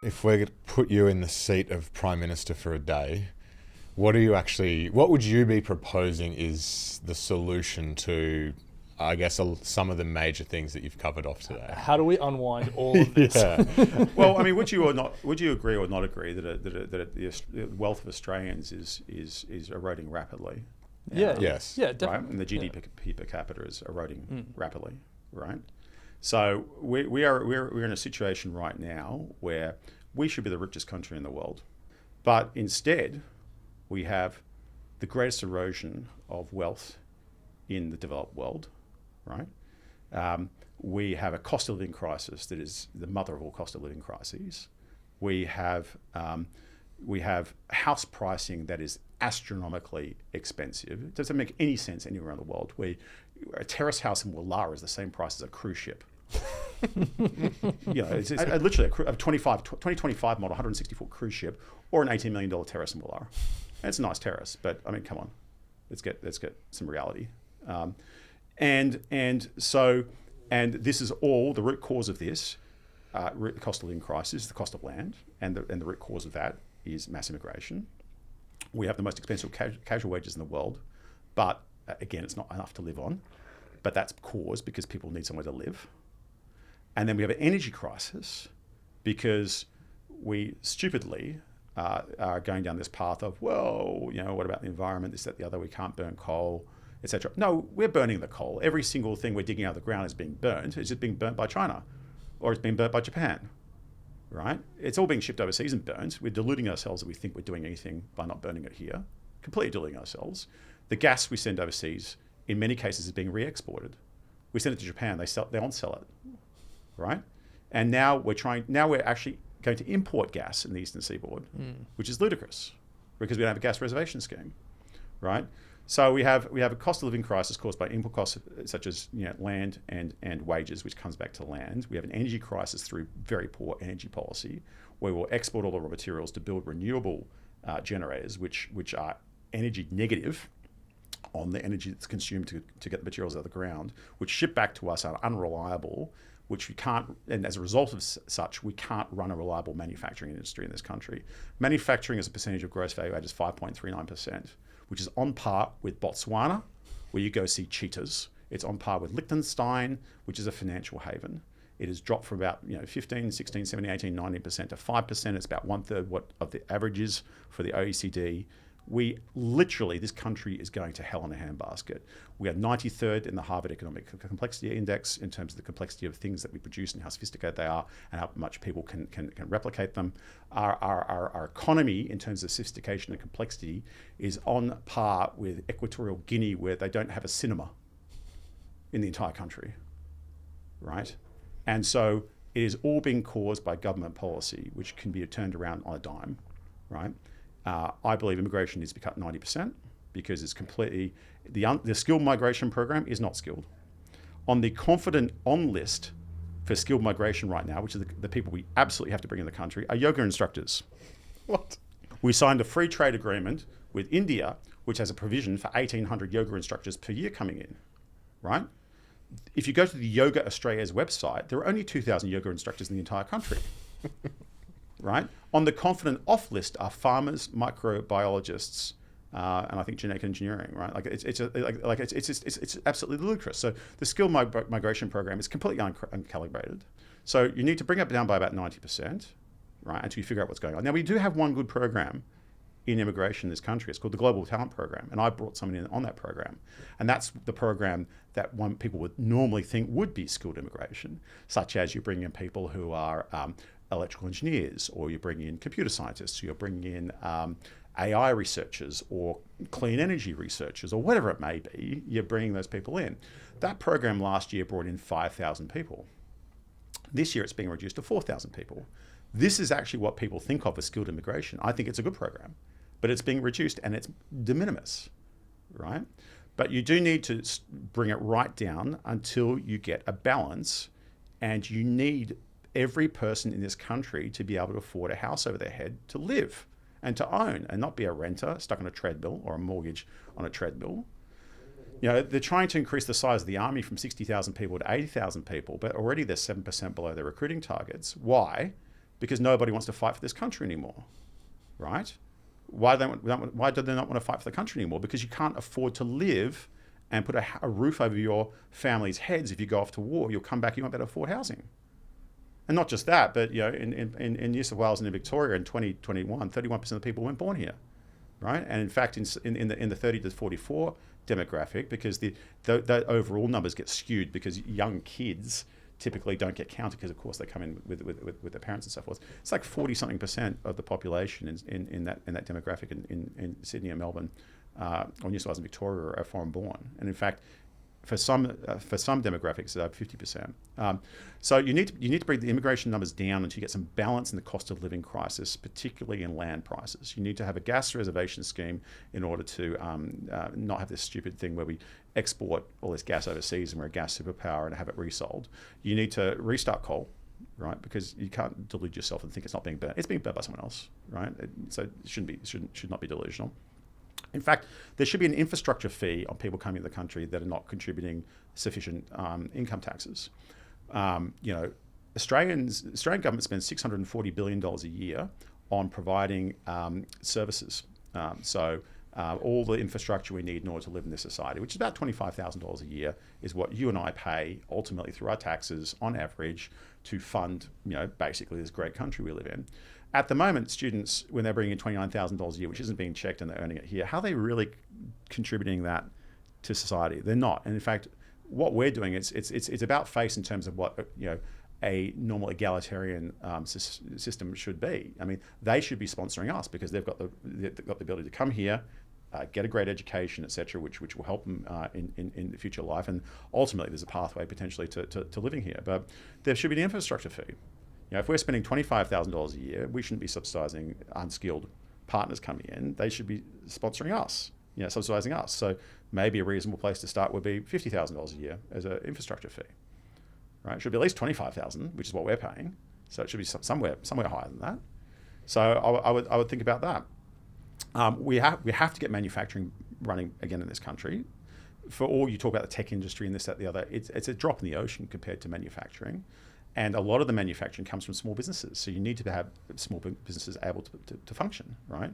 If we could put you in the seat of Prime Minister for a day, what would you be proposing is the solution to, I guess, some of the major things that you've covered off today? How do we unwind all of this? Yeah. Well, I mean, would you agree or not agree that the wealth of Australians is eroding rapidly? Yeah. Yes. Yeah, Right, definitely. and the GDP per capita is eroding rapidly, right? So we're in a situation right now where we should be the richest country in the world, but instead we have the greatest erosion of wealth in the developed world, right? We have a cost of living crisis that is the mother of all cost of living crises. We have house pricing that is astronomically expensive. It doesn't make any sense anywhere around the world where a terrace house in Wallara is the same price as a cruise ship. It's literally a 2025 model 160-foot cruise ship or an $18 million terrace in Wallara. And it's a nice terrace, but I mean, come on, let's get some reality. And this is all the root cause of this cost of living crisis, the cost of land, and the root cause of that is mass immigration. We have the most expensive casual wages in the world, but again, it's not enough to live on. But that's caused because people need somewhere to live. And then we have an energy crisis because we stupidly are going down this path of, well, what about the environment, this, that, the other, we can't burn coal, etc. No, we're burning the coal. Every single thing we're digging out of the ground is being burnt. It's just being burnt by China or it's being burnt by Japan, right? It's all being shipped overseas and burnt. We're deluding ourselves that we think we're doing anything by not burning it here, completely deluding ourselves. The gas we send overseas, in many cases, is being re-exported. We send it to Japan, they won't sell it, right? And now we're actually going to import gas in the Eastern Seaboard, which is ludicrous because we don't have a gas reservation scheme, right? So we have a cost of living crisis caused by input costs such as land and wages, which comes back to land. We have an energy crisis through very poor energy policy, where we'll export all the raw materials to build renewable generators, which are energy negative on the energy that's consumed to get the materials out of the ground, which ship back to us are unreliable, which we can't, and as a result of such, we can't run a reliable manufacturing industry in this country. Manufacturing as a percentage of gross value add is 5.39%, which is on par with Botswana, where you go see cheetahs. It's on par with Liechtenstein, which is a financial haven. It has dropped from about 15, 16, 17, 18, 19% to 5%. It's about 1/3 what of the average is for the OECD. This country is going to hell in a handbasket. We are 93rd in the Harvard Economic Complexity Index in terms of the complexity of things that we produce and how sophisticated they are and how much people can replicate them. Our economy in terms of sophistication and complexity is on par with Equatorial Guinea, where they don't have a cinema in the entire country, right? And so it is all being caused by government policy, which can be turned around on a dime, right? I believe immigration needs to be cut 90% because it's completely, the skilled migration program is not skilled. On the confident on list for skilled migration right now, which is the people we absolutely have to bring in the country, are yoga instructors. What? We signed a free trade agreement with India, which has a provision for 1,800 yoga instructors per year coming in, right? If you go to the Yoga Australia's website, there are only 2,000 yoga instructors in the entire country. Right? On the confident off list are farmers, microbiologists, and I think genetic engineering. Right? Like it's absolutely ludicrous. So the skilled migration program is completely uncalibrated. So you need to bring it down by about 90%, right? Until you figure out what's going on. Now we do have one good program in immigration in this country. It's called the Global Talent Program, and I brought someone in on that program, and that's the program that people would normally think would be skilled immigration, such as you bring in people who are electrical engineers, or you bring in computer scientists, or you're bringing in AI researchers, or clean energy researchers, or whatever it may be. You're bringing those people in. That program last year brought in 5,000 people. This year it's being reduced to 4,000 people. This is actually what people think of as skilled immigration. I think it's a good program, but it's being reduced and it's de minimis, right? But you do need to bring it right down until you get a balance, and you need every person in this country to be able to afford a house over their head to live and to own, and not be a renter stuck on a treadmill or a mortgage on a treadmill. They're trying to increase the size of the army from 60,000 people to 80,000 people, but already they're 7% below their recruiting targets. Why? because nobody wants to fight for this country anymore, right? Why do they not want to fight for the country anymore? Because you can't afford to live and put a roof over your family's heads. If you go off to war, you'll come back, you won't be able to afford housing. And not just that, but in New South Wales and in Victoria in 2021, 31% of the people weren't born here, right? And in fact, in the 30 to 44 demographic, because the overall numbers get skewed because young kids typically don't get counted because, of course, they come in with their parents and so forth. It's like 40-something% of the population in that demographic in Sydney and Melbourne or New South Wales and Victoria are foreign born. And in fact, for some demographics, 50%. So you need to bring the immigration numbers down until you get some balance in the cost of living crisis, particularly in land prices. You need to have a gas reservation scheme in order to not have this stupid thing where we export all this gas overseas and we're a gas superpower and have it resold. You need to restart coal, right? Because you can't delude yourself and think it's not being burnt. It's being burnt by someone else, right? So it should not be delusional. In fact, there should be an infrastructure fee on people coming to the country that are not contributing sufficient income taxes. Australian government spends $640 billion a year on providing services. All the infrastructure we need in order to live in this society, which is about $25,000 a year, is what you and I pay ultimately through our taxes on average to fund, basically this great country we live in. At the moment, students, when they're bringing in $29,000 a year, which isn't being checked and they're earning it here, how are they really contributing that to society? They're not. And in fact, what we're doing, it's about face in terms of what a normal egalitarian system should be. I mean, they should be sponsoring us because they've got the ability to come here, get a great education, etc., which will help them in the future life. And ultimately, there's a pathway potentially to living here. But there should be an infrastructure fee. If we're spending $25,000 a year, we shouldn't be subsidising unskilled partners coming in. They should be sponsoring us, subsidising us. So maybe a reasonable place to start would be $50,000 a year as an infrastructure fee, right? It should be at least $25,000, which is what we're paying. So it should be somewhere higher than that. So I would think about that. We have to get manufacturing running again in this country. For all you talk about the tech industry and this, that, the other, it's a drop in the ocean compared to manufacturing. And a lot of the manufacturing comes from small businesses. So you need to have small businesses able to function, right?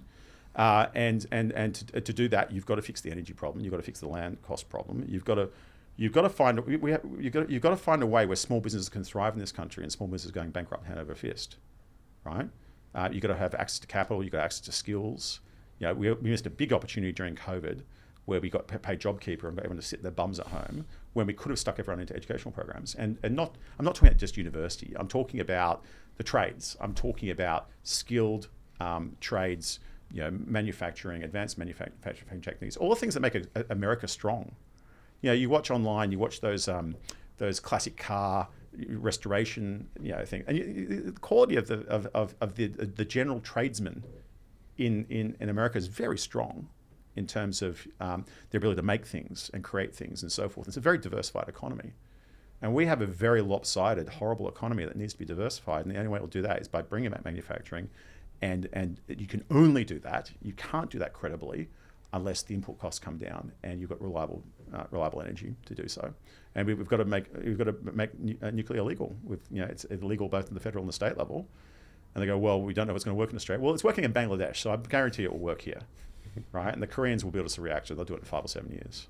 And to do that, you've got to fix the energy problem. You've got to fix the land cost problem. You've got to find a way where small businesses can thrive in this country and small businesses going bankrupt hand over fist, right? You've got to have access to capital. You've got access to skills. We missed a big opportunity during COVID where we got paid JobKeeper and got everyone to sit their bums at home when we could have stuck everyone into educational programs. And I'm not talking about just university. I'm talking about the trades. I'm talking about skilled trades, manufacturing, advanced manufacturing techniques, all the things that make America strong. You watch online, you watch those classic car restoration, thing, and the quality of the general tradesman in America is very strong in terms of their ability to make things and create things and so forth. It's a very diversified economy. And we have a very lopsided, horrible economy that needs to be diversified. And the only way we'll do that is by bringing back manufacturing. And you can only do that. You can't do that credibly unless the input costs come down and you've got reliable energy to do so. And we've got to make nuclear legal. It's illegal both at the federal and the state level. And they go, well, we don't know if it's going to work in Australia. Well, it's working in Bangladesh, so I guarantee it will work here. Right, and the Koreans will build us a reactor. They'll do it in 5 or 7 years,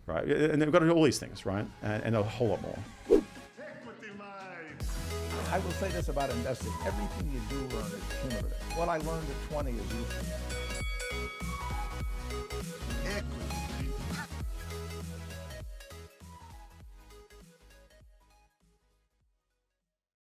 right? And they've got to do all these things, right? And a whole lot more. I will say this about investing: everything you do learn is cumulative. What I learned at 20 is useful.